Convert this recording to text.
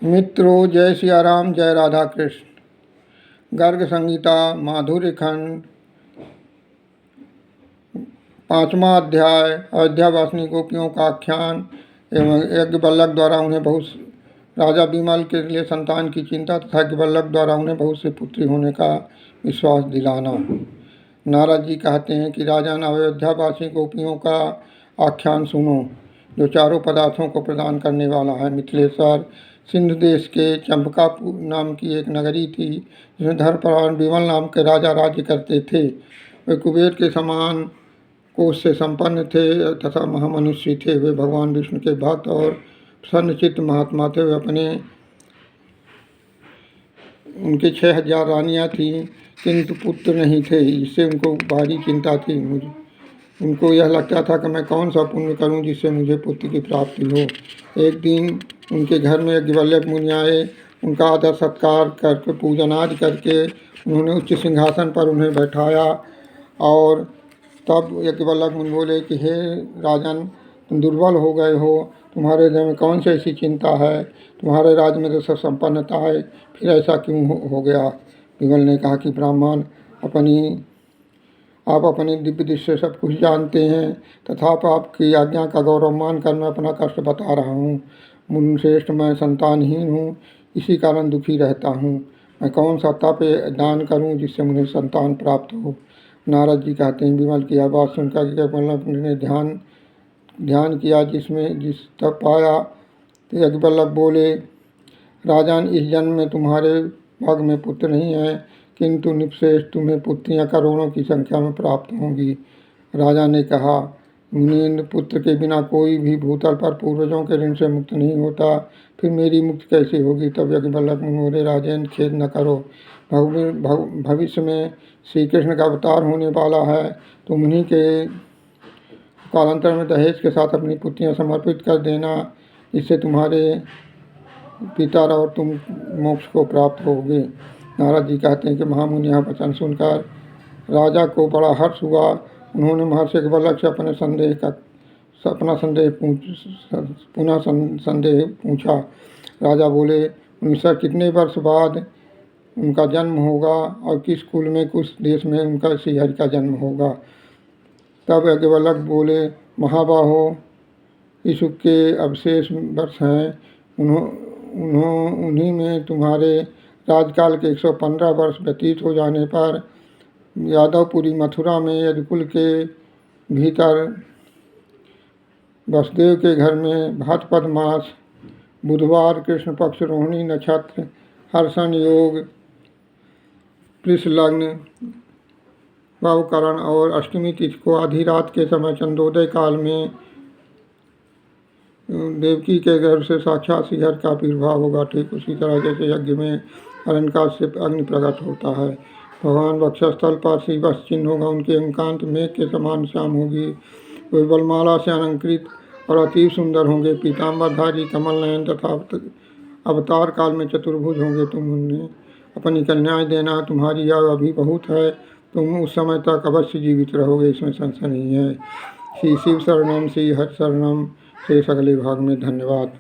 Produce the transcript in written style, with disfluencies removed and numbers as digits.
मित्रों, जय सियाराम, जय राधा कृष्ण। गर्ग संहिता माधुर्य खंड 5वां अध्याय। अयोध्यावासिनी गोपियों का आख्यान एवं यज्ञवल्लभ द्वारा उन्हें बहुत राजा विमल के लिए संतान की चिंता तथा यज्ञवल्लभ द्वारा उन्हें बहुत से पुत्री होने का विश्वास दिलाना। नारद जी कहते हैं कि राजन, अयोध्यावासी गोपियों का आख्यान सुनो, जो चारों पदार्थों को प्रदान करने वाला है। मिथिलेश्वर सिंधु देश के चंपकापुर नाम की एक नगरी थी, जिसमें धर्मपरायण विमल नाम के राजा राज्य करते थे। वे कुबेर के समान कोष से संपन्न थे तथा महामनुष्य थे। वे भगवान विष्णु के भक्त और प्रसन्नचित्त महात्मा थे। वे उनके 6000 रानियां थीं, किंतु पुत्र नहीं थे, जिससे उनको भारी चिंता थी। उनको यह लगता था कि मैं कौन सा पुण्य करूं जिससे मुझे पुत्र की प्राप्ति हो। एक दिन उनके घर में यज्ञवल्लभ मुनि आए। उनका आदर सत्कार करके पूजन आदि करके उन्होंने उच्च सिंहासन पर उन्हें बैठाया। और तब यज्ञवल्लभ मुनि बोले कि हे राजन, तुम दुर्बल हो गए हो, तुम्हारे हृदय में कौन सी ऐसी चिंता है? तुम्हारे राज्य में तो सब संपन्नता है, फिर ऐसा क्यों हो गया? विमल ने कहा कि ब्राह्मण, आप अपनी दिव्य दृष्टि से सब कुछ जानते हैं, तथापि आपकी आज्ञा का गौरव मानकर मैं अपना कष्ट बता रहा हूँ। मुनिश्रेष्ठ, मैं संतानहीन हूँ, इसी कारण दुखी रहता हूँ। मैं कौन सा तप दान करूँ जिससे मुझे संतान प्राप्त हो? नारद जी कहते हैं, विमल की यह बात सुनकर यज्ञवल्लभ ने ध्यान किया, जिस तप पाया। तो यज्ञवल्लभ बोले, राजन, इस जन्म में तुम्हारे भाग्य में पुत्र नहीं है, किंतु निपश्रेष्ठ तुम्हें पुत्रियां करोड़ों की संख्या में प्राप्त होंगी। राजा ने कहा, मुनीन्द्र, पुत्र के बिना कोई भी भूतल पर पूर्वजों के ऋण से मुक्त नहीं होता, फिर मेरी मुक्ति कैसे होगी? तब यज्ञवल्लभ मुनि बोले, राजन, खेद न करो। भविष्य में श्री कृष्ण का अवतार होने वाला है, तो उन्हीं के कालांतर में दहेज के साथ अपनी पुत्रियां समर्पित कर देना, इससे तुम्हारे पिता और तुम मोक्ष को प्राप्त होगे। नारद जी कहते हैं कि महामुनि यह वचन सुनकर राजा को बड़ा हर्ष हुआ। उन्होंने महर्षि यज्ञवल्लभ से अपना संदेह पूछा। राजा बोले, उनसे कितने वर्ष बाद उनका जन्म होगा और किस कुल में, किस देश में उनका श्रीहरि का जन्म होगा? तब यज्ञवल्लभ बोले, महाबाहो, इस युग के अवशेष वर्ष हैं, उन्हीं में तुम्हारे राजकाल के 115 वर्ष व्यतीत हो जाने पर यादवपुरी मथुरा में यदुकुल के भीतर वसुदेव के घर में भाद्रपद मास, बुधवार, कृष्ण पक्ष, रोहिणी नक्षत्र, हर्षण योग, कृष्ण लग्न, भावकरण और अष्टमी तिथि को आधी रात के समय चंद्रोदय काल में देवकी के गर्भ से साक्षात श्रीहरि का आविर्भाव होगा। ठीक उसी तरह जैसे यज्ञ में अरण्यकाष्ठ से अग्नि प्रकट होता है। भगवान वक्षस्थल पर श्री वत्स चिन्ह होगा। उनके अंकांत मेघ के समान श्याम होगी। वे बलमाला से अलंकृत और अति सुंदर होंगे। पीताम्बरधारी, कमल नयन तथा अवतार काल में चतुर्भुज होंगे। तुम उन्हें अपनी कन्याएं देना। तुम्हारी आयु अभी बहुत है, तुम उस समय तक अवश्य जीवित रहोगे, इसमें संशय नहीं है। श्री शिव शरणम, श्री हरि शरणम। शेष अगले भाग में। धन्यवाद।